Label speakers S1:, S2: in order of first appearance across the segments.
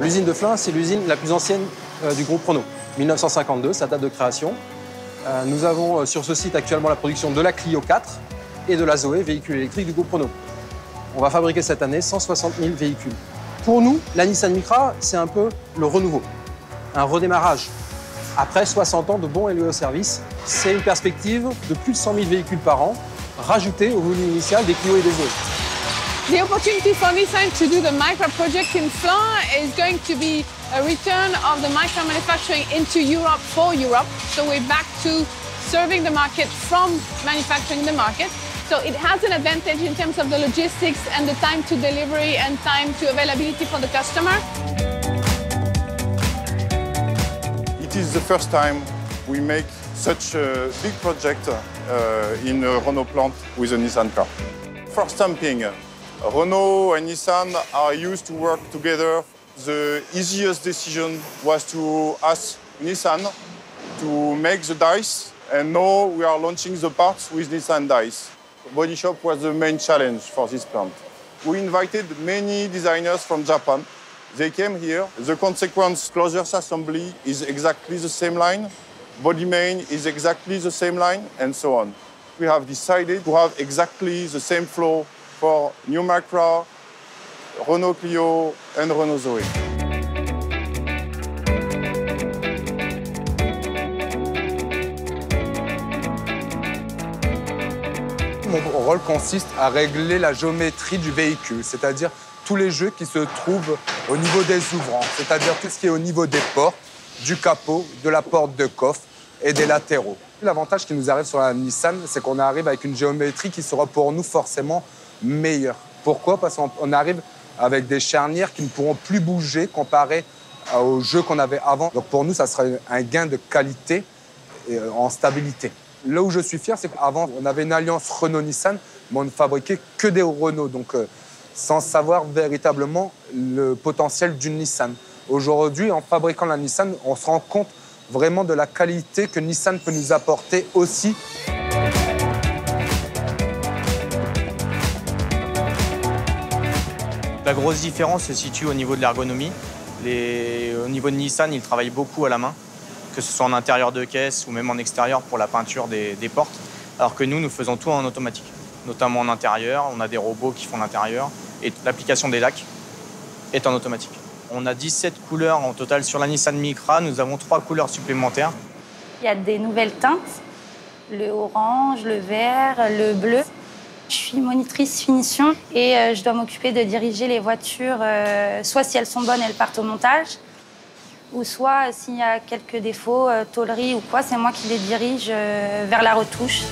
S1: L'usine de Flins, c'est l'usine la plus ancienne du groupe Renault. 1952, sa date de création. Nous avons sur ce site actuellement la production de la Clio 4 et de la Zoé, véhicule électrique du groupe Renault. On va fabriquer cette année 160 000 véhicules. Pour nous, la Nissan Micra, c'est un peu le renouveau, un redémarrage. Après 60 ans de bons et loyaux services, c'est une perspective de plus de 100 000 véhicules par an, rajoutés au volume initial des Clio et des Zoé.
S2: The opportunity for Nissan to do the Micra project in Flins is going to be a return of the Micra manufacturing into Europe for Europe. So we're back to serving the market from manufacturing the market. So it has an advantage in terms of the logistics and the time to delivery and time to availability for the customer.
S3: It is the first time we make such a big project in a Renault plant with a Nissan car. For stamping, Renault and Nissan are used to work together. The easiest decision was to ask Nissan to make the dice, and now we are launching the parts with Nissan dice. Body shop was the main challenge for this plant. We invited many designers from Japan. They came here. The consequence closures assembly is exactly the same line. Body main is exactly the same line, and so on. We have decided to have exactly the same flow for new Micra, Renault Clio, and Renault Zoe.
S4: Mon rôle consiste à régler la géométrie du véhicule, c'est-à-dire tous les jeux qui se trouvent au niveau des ouvrants, c'est-à-dire tout ce qui est au niveau des portes, du capot, de la porte de coffre et des latéraux. L'avantage qui nous arrive sur la Nissan, c'est qu'on arrive avec une géométrie qui sera pour nous forcément meilleure. Pourquoi? Parce qu'on arrive avec des charnières qui ne pourront plus bouger comparé aux jeux qu'on avait avant. Donc pour nous, ça sera un gain de qualité et en stabilité. Là où je suis fier, c'est qu'avant, on avait une alliance Renault-Nissan, mais on ne fabriquait que des Renault, donc sans savoir véritablement le potentiel d'une Nissan. Aujourd'hui, en fabriquant la Nissan, on se rend compte vraiment de la qualité que Nissan peut nous apporter aussi.
S5: La grosse différence se situe au niveau de l'ergonomie. Au niveau de Nissan, ils travaillent beaucoup à la main, que ce soit en intérieur de caisse ou même en extérieur pour la peinture des portes, alors que nous faisons tout en automatique, notamment en intérieur. On a des robots qui font l'intérieur et l'application des lacs est en automatique. On a 17 couleurs en total sur la Nissan Micra. Nous avons 3 couleurs supplémentaires.
S6: Il y a des nouvelles teintes, le orange, le vert, le bleu. Je suis monitrice finition et je dois m'occuper de diriger les voitures, soit si elles sont bonnes, elles partent au montage, ou soit s'il y a quelques défauts, tôleries ou quoi, c'est moi qui les dirige vers la retouche.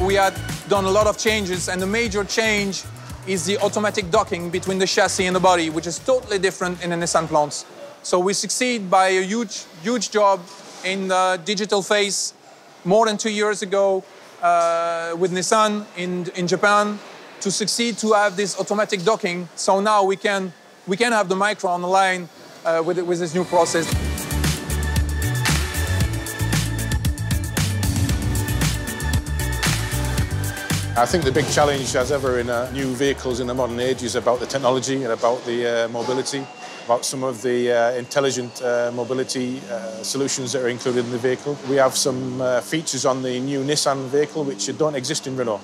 S7: We had done a lot of changes, and the major change is the automatic docking between the chassis and the body, which is totally different in the Nissan plants. So we succeed by a huge job in the digital phase more than 2 years ago with Nissan in Japan to succeed to have this automatic docking. So now we can have the Micra on the line with this new process.
S8: I think the big challenge as ever in new vehicles in the modern age is about the technology and about the mobility, about some of the intelligent mobility solutions that are included in the vehicle. We have some features on the new Nissan vehicle which don't exist in Renault,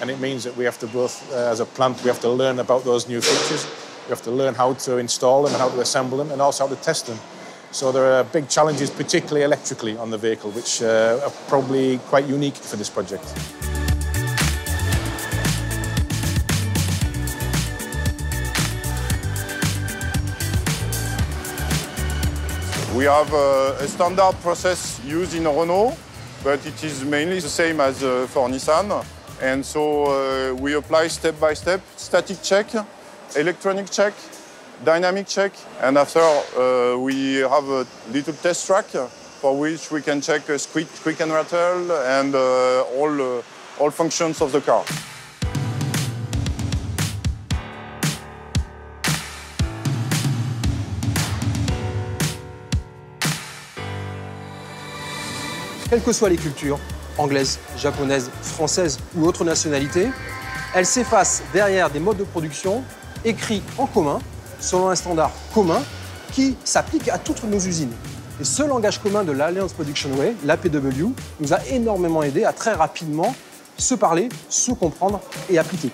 S8: and it means that we have to both, as a plant, we have to learn about those new features, we have to learn how to install them and how to assemble them and also how to test them. So there are big challenges, particularly electrically, on the vehicle, which are probably quite unique for this project.
S3: We have a standard process used in Renault, but it is mainly the same as for Nissan. And so we apply step by step, static check, electronic check, dynamic check, and after we have a little test track for which we can check squeak and rattle and all functions of the car.
S1: quelles que soient les cultures, anglaises, japonaises, françaises ou autres nationalités, elles s'effacent derrière des modes de production écrits en commun, selon un standard commun qui s'applique à toutes nos usines. Et ce langage commun de l'Alliance Production Way, l'APW, nous a énormément aidé à très rapidement se parler, se comprendre et appliquer.